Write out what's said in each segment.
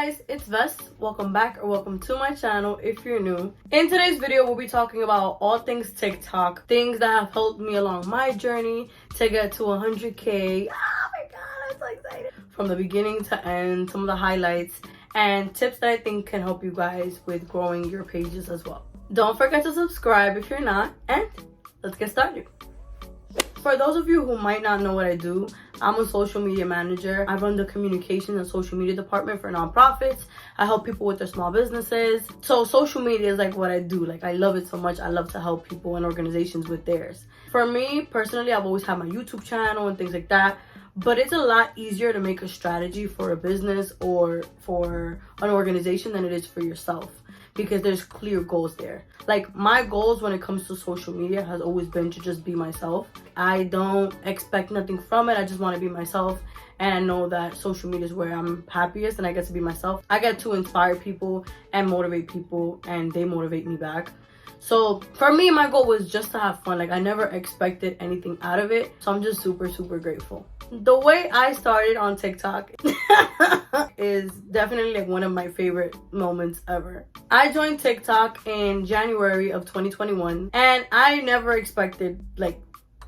guys, it's Ves. Welcome back or welcome to my channel if you're new. In today's video, we'll be talking about all things TikTok, things that have helped me along my journey to get to 100K. Oh my god, I'm so excited. From the beginning to end, some of the highlights and tips that I think can help you guys with growing your pages as well. Don't forget to subscribe if you're not, and let's get started. For those of you who might not know what I do, I'm a social media manager. I run the communications and social media department for nonprofits. I help people with their small businesses. So social media is like what I do. Like I love it so much. I love to help people and organizations with theirs. For me personally, I've always had my YouTube channel and things like that. But it's a lot easier to make a strategy for a business or for an organization than it is for yourself, because there's clear goals there. Like my goals when it comes to social media has always been to just be myself. I don't expect nothing from it. I just want to be myself. And I know that social media is where I'm happiest and I get to be myself. I get to inspire people and motivate people and they motivate me back. So for me, my goal was just to have fun. Like I never expected anything out of it. So I'm just super grateful. The way I started on TikTok is definitely like one of my favorite moments ever. I joined TikTok in January of 2021 and I never expected like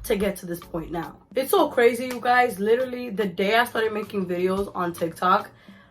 to get to this point now. It's so crazy, you guys. Literally the day I started making videos on TikTok,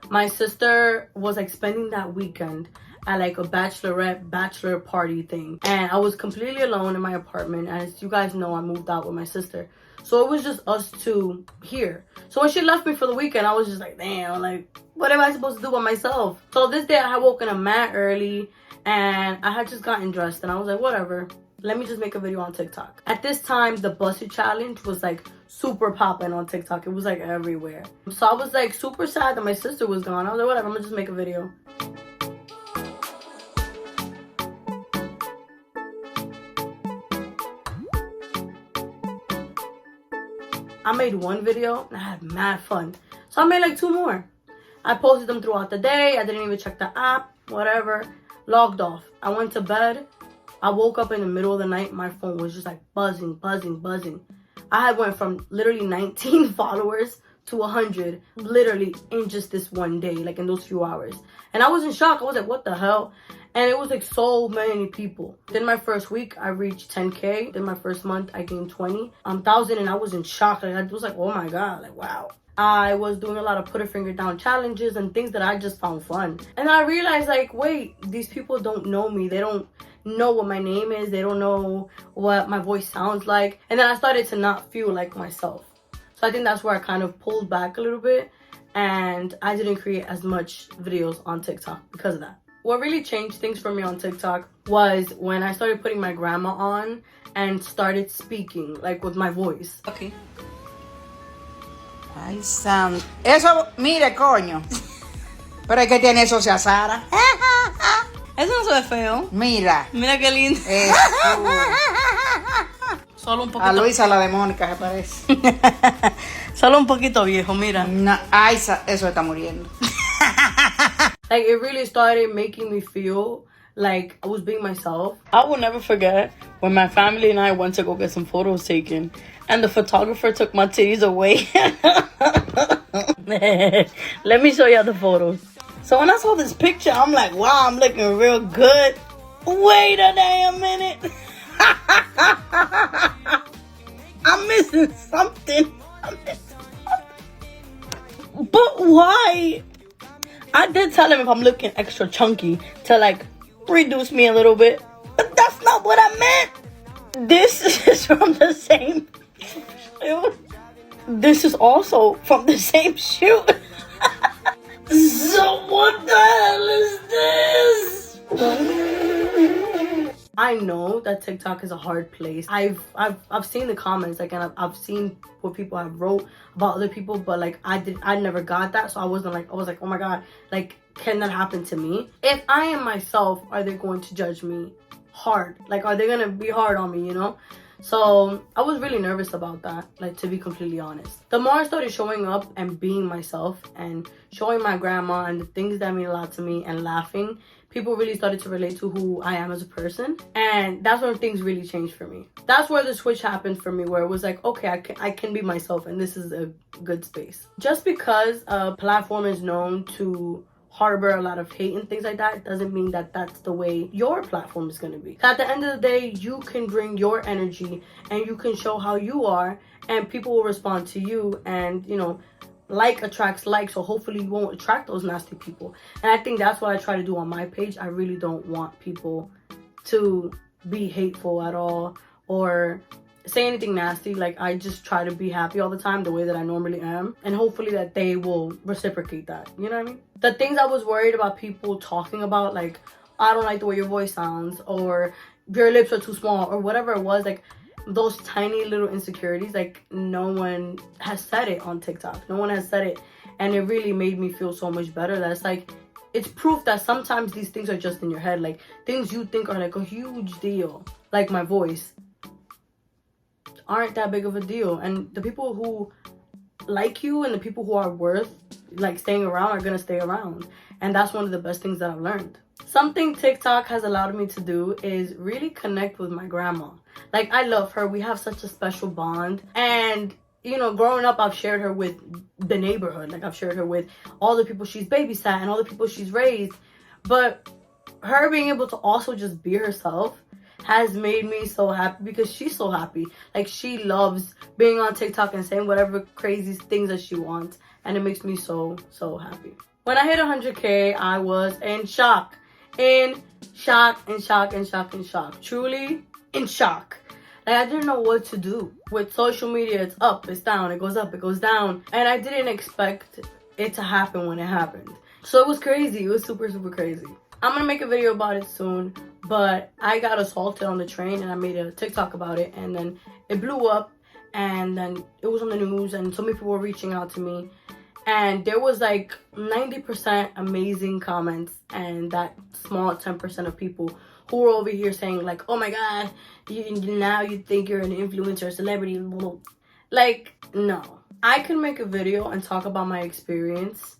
my sister was like spending that weekend at like a bachelor party thing, and I was completely alone in my apartment. And as you guys know, I moved out with my sister, so it was just us two here. So when she left me for the weekend, I was just like, damn, like what am I supposed to do by myself? So this day I had woken up mad early and I had just gotten dressed and I was like, whatever, let me just make a video on TikTok. At this time, the Vesly challenge was like super popping on TikTok. It was like everywhere. So I was like super sad that my sister was gone. I was like, whatever, I'm gonna just make a video. I made one video and I had mad fun. So I made like 2 more. I posted them throughout the day. I didn't even check the app, whatever. Logged off. I went to bed. I woke up in the middle of the night. My phone was just like buzzing. I had went from literally 19 followers to 100 literally in just this one day, like in those few hours. And I was in shock. I was like, what the hell? And it was like so many people. Then my first week, I reached 10K. Then my first month, I gained 20,000, and I was in shock. Like, I was like, oh my God, like, wow. I was doing a lot of put a finger down challenges and things that I just found fun. And I realized like, wait, these people don't know me. They don't know what my name is. They don't know what my voice sounds like. And then I started to not feel like myself. So I think that's where I kind of pulled back a little bit. And I didn't create as much videos on TikTok because of that. What really changed things for me on TikTok was when I started putting my grandma on and started speaking, like with my voice. Okay. Ay, Sam. Eso, mire, coño. Pero es que tiene eso, sea Sara. Eso no se ve feo. Mira. Mira qué lindo. Solo un poquito. A Luisa, la de Mónica, se parece. Solo un poquito viejo, mira. No, ay, eso está muriendo. Like it really started making me feel like I was being myself. I will never forget when my family and I went to go get some photos taken and the photographer took my titties away. Let me show you the photos. So when I saw this picture, I'm like, wow, I'm looking real good. Wait a damn minute. I'm missing something. But why? I did tell him if I'm looking extra chunky to like reduce me a little bit. But that's not what I meant. This is from the same. This is also from the same shoot. So what the hell is this? I know that TikTok is a hard place. I've seen the comments, like, and I've seen what people have wrote about other people, but like I never got that, so I was like, oh my God, like, can that happen to me? If I am myself, are they going to judge me hard? Like, are they gonna be hard on me, you know? So I was really nervous about that, like, to be completely honest. The more I started showing up and being myself and showing my grandma and the things that mean a lot to me and laughing, people really started to relate to who I am as a person. And that's when things really changed for me. That's where the switch happened for me, where it was like, okay, I can be myself and this is a good space. Just because a platform is known to harbor a lot of hate and things like that, it doesn't mean that that's the way your platform is going to be. At the end of the day, you can bring your energy and you can show how you are, and people will respond to you. And you know, like attracts like, so hopefully you won't attract those nasty people. And I think that's what I try to do on my page. I really don't want people to be hateful at all or say anything nasty. Like, I just try to be happy all the time the way that I normally am, and hopefully that they will reciprocate that, you know what I mean? The things I was worried about people talking about, like, I don't like the way your voice sounds, or your lips are too small, or whatever it was, like those tiny little insecurities, like, no one has said it on TikTok. No one has said it, and it really made me feel so much better. That it's like, it's proof that sometimes these things are just in your head. Like, things you think are like a huge deal, like my voice, aren't that big of a deal. And the people who like you and the people who are worth like staying around are gonna stay around. And that's one of the best things that I've learned. Something TikTok has allowed me to do is really connect with my grandma. Like, I love her. We have such a special bond. And you know, growing up, I've shared her with the neighborhood. Like, I've shared her with all the people she's babysat and all the people she's raised. But her being able to also just be herself has made me so happy, because she's so happy. Like, she loves being on TikTok and saying whatever crazy things that she wants, and it makes me so happy. When I hit 100K, I was in shock. In shock. Truly in shock. Like, I didn't know what to do. With social media, it's up, it's down, it goes up, it goes down, and I didn't expect it to happen when it happened. So it was crazy. It was super crazy. I'm gonna make a video about it soon, but I got assaulted on the train and I made a TikTok about it, and then it blew up, and then it was on the news, and so many people were reaching out to me, and there was like 90% amazing comments, and that small 10% of people who were over here saying like, oh my god, now you think you're an influencer, celebrity. Like, no. I can make a video and talk about my experience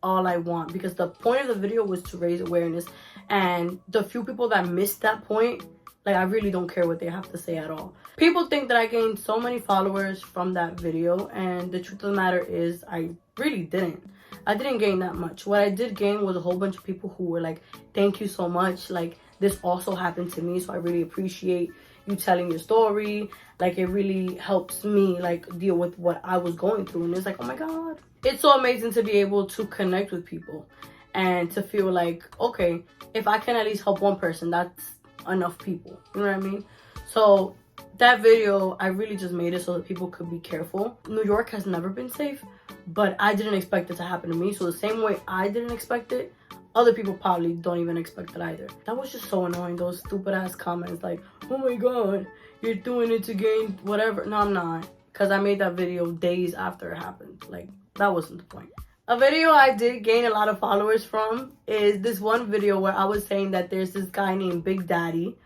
all I want, because the point of the video was to raise awareness, and the few people that missed that point, like, I really don't care what they have to say at all. People think that I gained so many followers from that video, and the truth of the matter is I really didn't. I didn't gain that much. What I did gain was a whole bunch of people who were like, thank you so much, like, this also happened to me, so I really appreciate you telling your story. Like, it really helps me like deal with what I was going through. And it's like, oh my god, it's so amazing to be able to connect with people and to feel like, okay, if I can at least help one person, that's enough people, you know what I mean? So that video, I really just made it so that people could be careful. New York has never been safe, but I didn't expect it to happen to me. So the same way I didn't expect it, other people probably don't even expect it either. That was just so annoying, those stupid ass comments like, oh my god, you're doing it to gain whatever. No, I'm not, because I made that video days after it happened. Like, that wasn't the point. A video I did gain a lot of followers from is this one video where I was saying that there's this guy named Big Daddy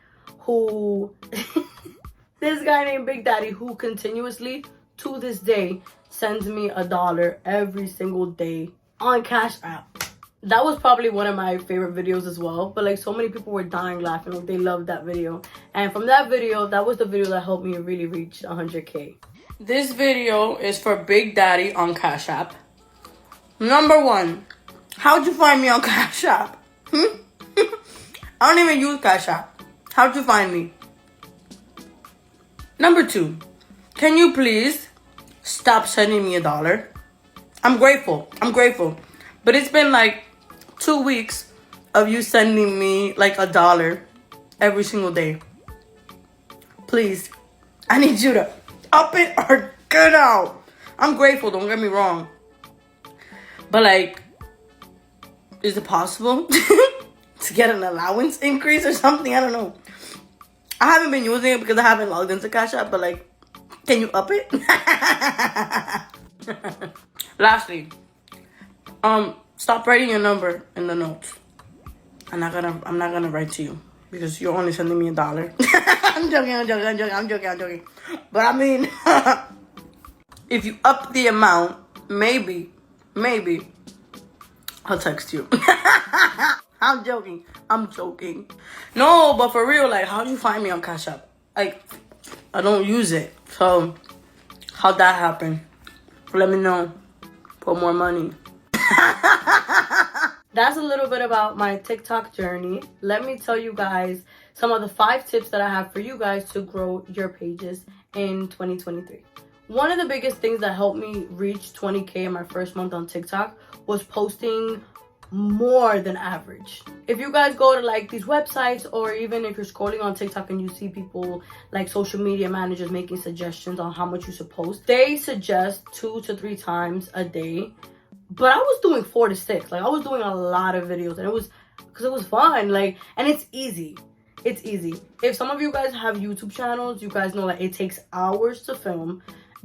who who continuously to this day sends me $1 every single day on Cash App. That was probably one of my favorite videos as well, but like, so many people were dying laughing. Like, they loved that video, and from that video, that was the video that helped me really reach 100K. This video is for Big Daddy on Cash App. Number 1, how'd you find me on Cash App? I don't even use Cash App. How'd you find me? Number 2, can you please stop sending me $1? I'm grateful. But it's been like 2 weeks of you sending me like $1 every single day. Please, I need you to up it or get out. I'm grateful, don't get me wrong. But like, is it possible to get an allowance increase or something? I don't know. I haven't been using it because I haven't logged into Cash App, but like, can you up it? Lastly, stop writing your number in the notes. I'm not gonna write to you because you're only sending me $1. I'm joking. But I mean, if you up the amount, maybe I'll text you. I'm joking. No, but for real, like, how do you find me on Cash App? Like, I don't use it. So, how'd that happen? Let me know. Put more money. That's a little bit about my TikTok journey. Let me tell you guys some of the 5 tips that I have for you guys to grow your pages in 2023. One of the biggest things that helped me reach 20K in my first month on TikTok was posting more than average. If you guys go to like these websites, or even if you're scrolling on TikTok and you see people like social media managers making suggestions on how much you should post, they suggest 2 to 3 times a day. But I was doing 4 to 6. Like I was doing a lot of videos, and it was because it was fun. Like, and it's easy. It's easy. If some of you guys have YouTube channels, you guys know that it takes hours to film,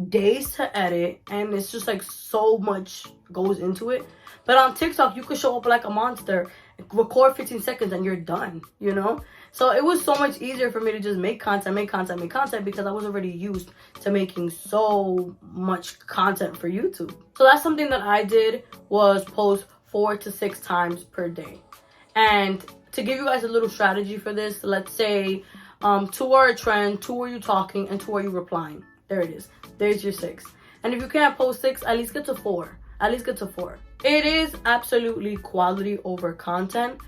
days to edit, and it's just like so much goes into it. But on TikTok, you could show up like a monster, record 15 seconds, and you're done, you know? So it was so much easier for me to just make content because I was already used to making so much content for YouTube. So that's something that I did, was post 4 to 6 times per day. And to give you guys a little strategy for this, let's say 2 are a trend, 2 are you talking, and 2 are you replying. There it is. There's your 6. And if you can't post 6, at least get to 4. At least get to 4. It is absolutely quality over content,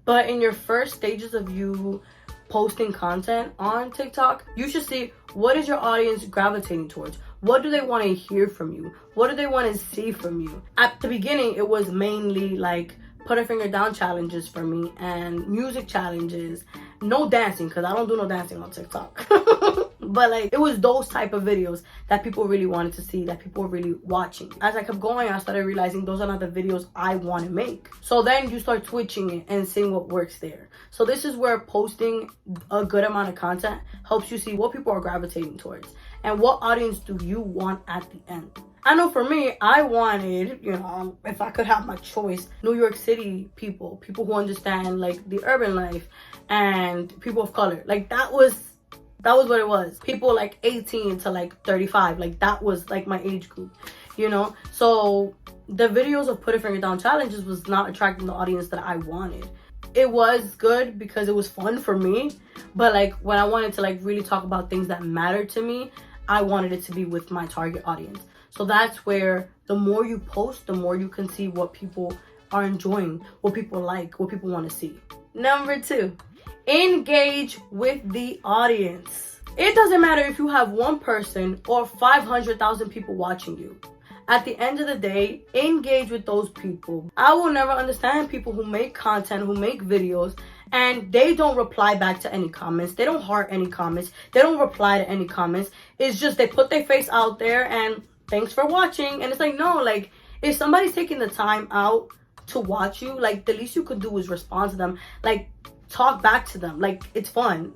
but in your first stages of you posting content on TikTok, you should see, what is your audience gravitating towards? What do they want to hear from you? What do they want to see from you? At the beginning, it was mainly like put a finger down challenges for me, and music challenges. No dancing, because I don't do no dancing on TikTok. But like, it was those type of videos that people really wanted to see, that people were really watching. As I kept going, I started realizing those are not the videos I want to make. So then you start switching it and seeing what works there. So this is where posting a good amount of content helps you see what people are gravitating towards and what audience do you want at the end. I know for me, I wanted, you know, if I could have my choice, New York City people who understand like the urban life, and people of color. Like that was what it was. People like 18 to like 35. Like that was like my age group, you know? So the videos of put a finger down challenges was not attracting the audience that I wanted. It was good because it was fun for me, but like when I wanted to like really talk about things that mattered to me, I wanted it to be with my target audience. So that's where the more you post, the more you can see what people are enjoying, what people like, what people want to see. Number 2, engage with the audience. It doesn't matter if you have 1 person or 500,000 people watching you. At the end of the day, engage with those people. I will never understand people who make content, who make videos, and they don't reply back to any comments. They don't heart any comments. They don't reply to any comments. It's just they put their face out there and thanks for watching. And it's like, no, like if somebody's taking the time out to watch you, like the least you could do is respond to them. Like talk back to them. Like it's fun.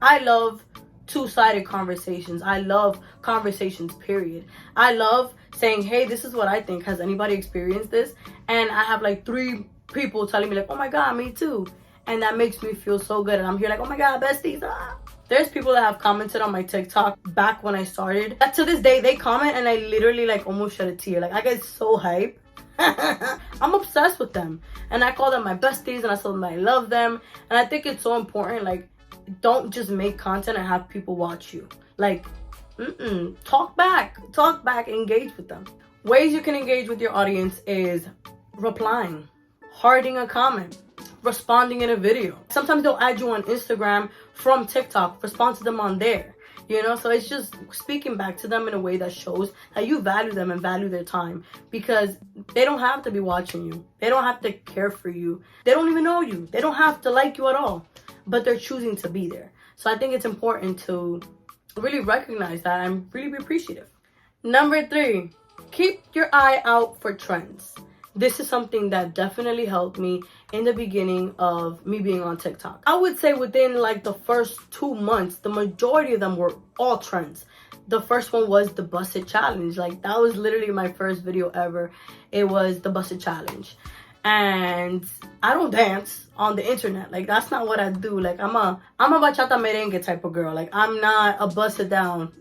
I love 2-sided conversations. I love conversations, period. I love saying, hey, this is what I think. Has anybody experienced this? And I have like 3 people telling me like, oh my God, me too. And that makes me feel so good. And I'm here like, oh my God, besties. Ah. There's people that have commented on my TikTok back when I started. To this day, they comment and I literally like almost shed a tear. Like I get so hype. I'm obsessed with them. And I call them my besties, and I tell them that I love them. And I think it's so important. Like, don't just make content and have people watch you. Like, talk back, engage with them. Ways you can engage with your audience is replying, hearting a comment, responding in a video. Sometimes they'll add you on Instagram from TikTok, respond to them on there, you know? So it's just speaking back to them in a way that shows that you value them and value their time, because they don't have to be watching you. They don't have to care for you. They don't even know you. They don't have to like you at all, but they're choosing to be there. So I think it's important to really recognize that and really be appreciative. Number 3, keep your eye out for trends. This is something that definitely helped me in the beginning of me being on TikTok. I would say within like the first 2 months, the majority of them were all trends. The first one was the busted challenge. Like that was literally my first video ever. It was the busted challenge. And I don't dance on the internet. Like that's not what I do. Like I'm a bachata merengue type of girl. Like I'm not a busted down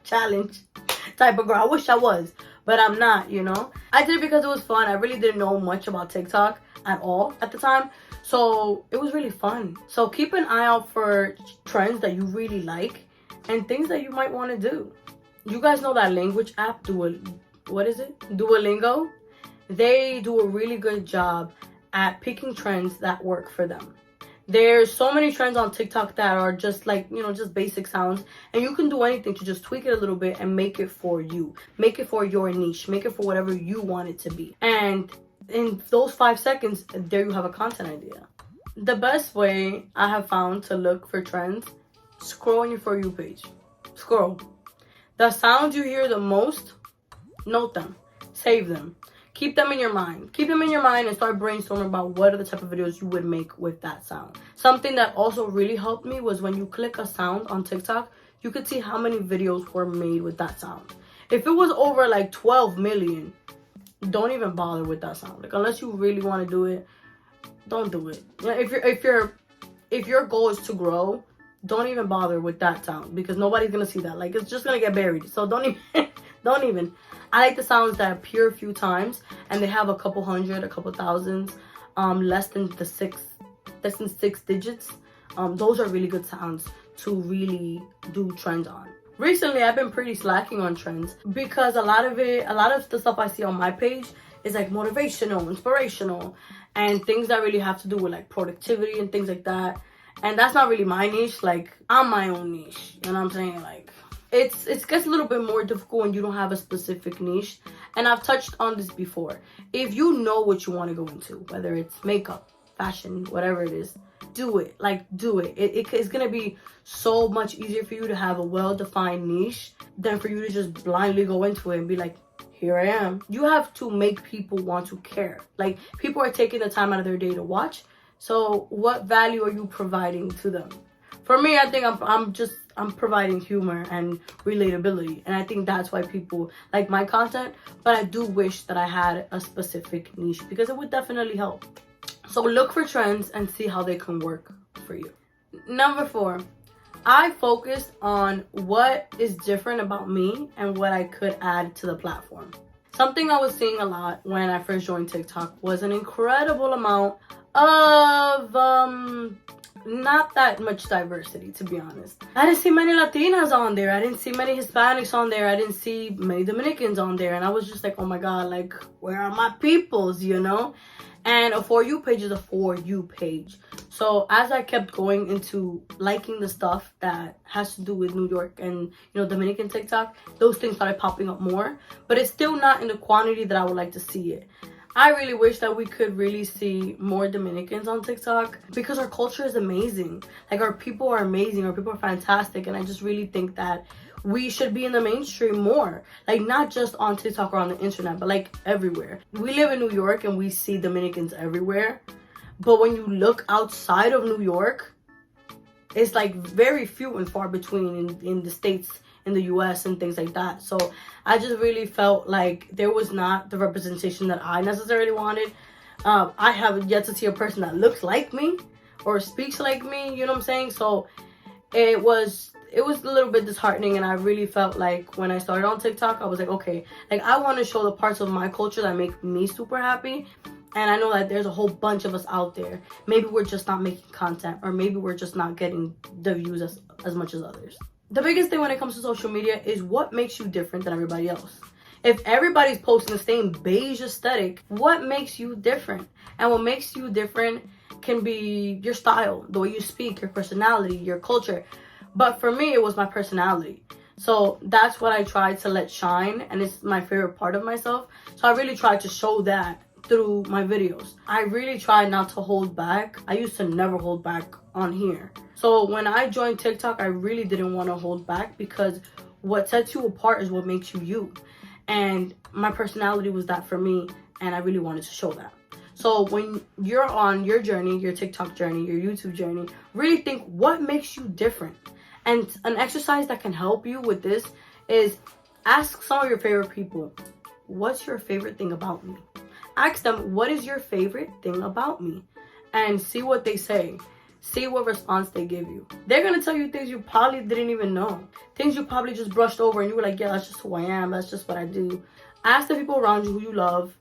challenge type of girl. I wish I was, but I'm not, you know. I did it because it was fun. I really didn't know much about TikTok at all at the time, so it was really fun. So keep an eye out for trends that you really like and things that you might want to do. You guys know that language app, what is it? Duolingo? they do a really good job at picking trends that work for them. There's so many trends on TikTok that are just like, just basic sounds. And you can do anything to just tweak it a little bit and make it for you. Make it for your niche. Make it for whatever you want it to be. And in those 5 seconds, there you have a content idea. The best way I have found to look for trends, scroll on your For You page. Scroll. The sounds you hear the most, note them. Save them. Keep them in your mind. Keep them in your mind and start brainstorming about what are the type of videos you would make with that sound. Something that also really helped me was when you click a sound on TikTok, you could see how many videos were made with that sound. If it was over like 12 million, don't even bother with that sound. Like, unless you really want to do it, don't do it. If your goal is to grow, don't even bother with that sound because nobody's gonna see that. Like, it's just gonna get buried. So don't even. I like the sounds that appear a few times and they have a couple hundred, a couple thousands, less than 6 digits. Those are really good sounds to really do trends on. Recently, I've been pretty slacking on trends because a lot of the stuff I see on my page is like motivational, inspirational, and things that really have to do with like productivity and things like that. And that's not really my niche. Like, I'm my own niche. You know what I'm saying? Like, it gets a little bit more difficult when you don't have a specific niche. And I've touched on this before. If you know what you want to go into, whether it's makeup, fashion, whatever it is, do it. Like, do it. It's going to be so much easier for you to have a well-defined niche than for you to just blindly go into it and be like, here I am. You have to make people want to care. Like, people are taking the time out of their day to watch. So what value are you providing to them? For me, I think I'm providing humor and relatability. And I think that's why people like my content. But I do wish that I had a specific niche because it would definitely help. So look for trends and see how they can work for you. Number 4, I focused on what is different about me and what I could add to the platform. Something I was seeing a lot when I first joined TikTok was an incredible amount of not that much diversity, to be honest. I didn't see many Latinas on there. I didn't see many Hispanics on there. I didn't see many Dominicans on there. And I was just like, oh my God, like, where are my peoples, you know? And a For You page is a For You page. So as I kept going into liking the stuff that has to do with New York and, Dominican TikTok, those things started popping up more. But it's still not in the quantity that I would like to see it. I really wish that we could really see more Dominicans on TikTok because our culture is amazing. Like, our people are amazing. Our people are fantastic. And I just really think that we should be in the mainstream more. Like, not just on TikTok or on the internet, but like everywhere. We live in New York and we see Dominicans everywhere. But when you look outside of New York, it's like very few and far between in the States, in the US and things like that. So I just really felt like there was not the representation that I necessarily wanted. I have yet to see a person that looks like me or speaks like me, you know what I'm saying? So it was a little bit disheartening, and I really felt like when I started on TikTok, I was like, okay, like, I want to show the parts of my culture that make me super happy. And I know that there's a whole bunch of us out there. Maybe we're just not making content, or maybe we're just not getting the views as much as others. The biggest thing when it comes to social media is what makes you different than everybody else. If everybody's posting the same beige aesthetic, what makes you different? And what makes you different can be your style, the way you speak, your personality, your culture. But for me, it was my personality. So that's what I tried to let shine, and it's my favorite part of myself. So I really tried to show that through my videos. I really tried not to hold back. I used to never hold back on here. So when I joined TikTok, I really didn't want to hold back because what sets you apart is what makes you you. And my personality was that for me, and I really wanted to show that. So when you're on your journey, your TikTok journey, your YouTube journey, really think what makes you different. And an exercise that can help you with this is ask some of your favorite people, what's your favorite thing about me? Ask them, what is your favorite thing about me? And see what they say. See what response they give you. They're going to tell you things you probably didn't even know. Things you probably just brushed over and you were like, yeah, that's just who I am. That's just what I do. Ask the people around you who you love.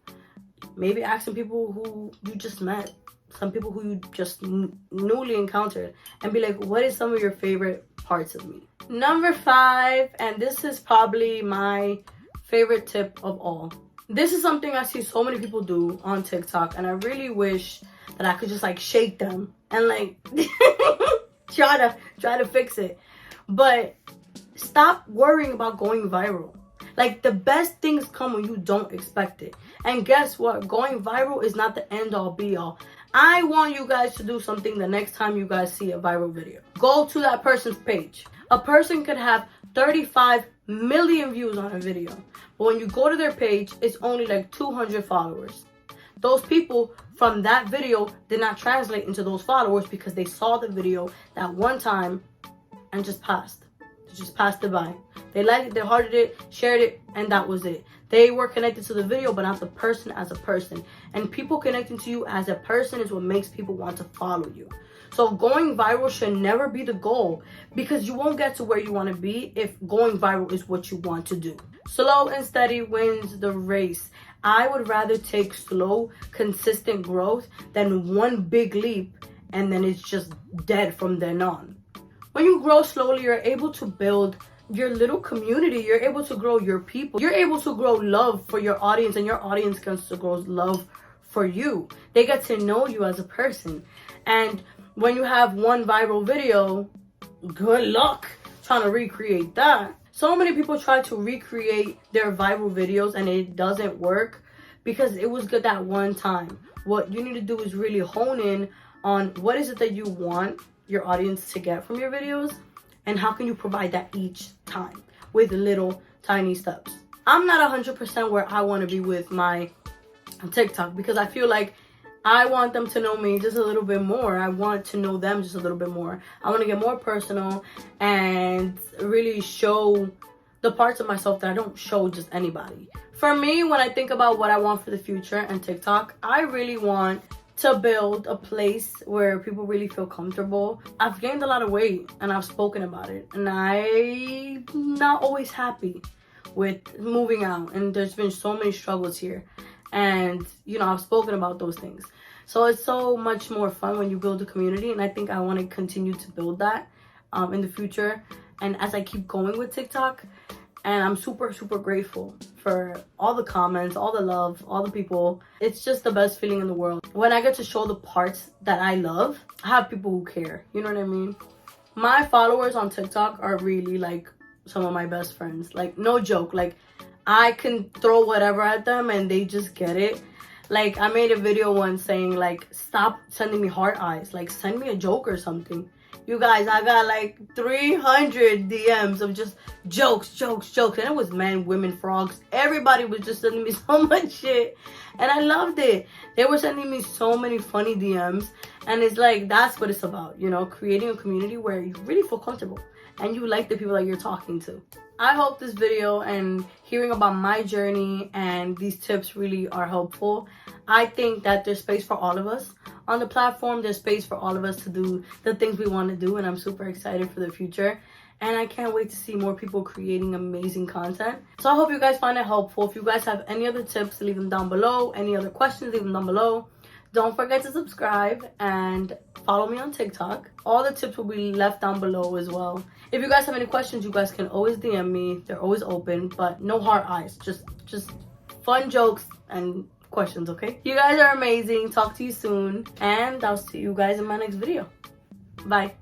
Maybe ask some people who you just met. Some people who you just newly encountered. And be like, what is some of your favorite parts of me? Number 5, and this is probably my favorite tip of all. This is something I see so many people do on TikTok, and I really wish that I could just like shake them and like try to fix it. But stop worrying about going viral. Like, the best things come when you don't expect it. And guess what? Going viral is not the end all be all. I want you guys to do something the next time you guys see a viral video. Go to that person's page. A person could have 35 million views on a video, but when you go to their page, it's only like 200 followers. Those people from that video did not translate into those followers because they saw the video that one time and just passed. Just passed it by. They liked it, they hearted it, shared it, and that was it. They were connected to the video, but not the person as a person. And people connecting to you as a person is what makes people want to follow you. So going viral should never be the goal, because you won't get to where you want to be if going viral is what you want to do. Slow and steady wins the race. I would rather take slow, consistent growth than one big leap and then it's just dead from then on. When you grow slowly, you're able to build your little community. You're able to grow your people. You're able to grow love for your audience, and your audience gets to grow love for you. They get to know you as a person. And when you have one viral video, good luck trying to recreate that. So many people try to recreate their viral videos and it doesn't work because it was good that one time. What you need to do is really hone in on what is it that you want your audience to get from your videos, and how can you provide that each time with little tiny steps. I'm not 100% where I want to be with my TikTok because I feel like I want them to know me just a little bit more. I want to know them just a little bit more. I want to get more personal and really show the parts of myself that I don't show just anybody. For me, when I think about what I want for the future and TikTok, I really want to build a place where people really feel comfortable. I've gained a lot of weight and I've spoken about it, and I'm not always happy with moving out, and there's been so many struggles here, and you know, I've spoken about those things. So it's so much more fun when you build a community, and I think I want to continue to build that in the future and as I keep going with TikTok. And I'm super grateful for all the comments, all the love, all the people. It's just the best feeling in the world. When I get to show the parts that I love, I have people who care. You know what I mean? My followers on TikTok are really like some of my best friends. Like, no joke. Like, I can throw whatever at them and they just get it. Like, I made a video once saying, like, stop sending me heart eyes. Like, send me a joke or something. You guys, I got like 300 DMs of just jokes. And it was men, women, frogs. Everybody was just sending me so much shit. And I loved it. They were sending me so many funny DMs. And it's like, that's what it's about. You know, creating a community where you really feel comfortable. And you like the people that you're talking to. I hope this video and hearing about my journey and these tips really are helpful. I think that there's space for all of us. On the platform, there's space for all of us to do the things we want to do, and I'm super excited for the future. And I can't wait to see more people creating amazing content. So I hope you guys find it helpful. If you guys have any other tips, leave them down below. Any other questions, leave them down below. Don't forget to subscribe and follow me on TikTok. All the tips will be left down below as well. If you guys have any questions, you guys can always DM me. They're always open, but no hard eyes. Just fun jokes and questions, okay? You guys are amazing. Talk to you soon, and I'll see you guys in my next video. Bye.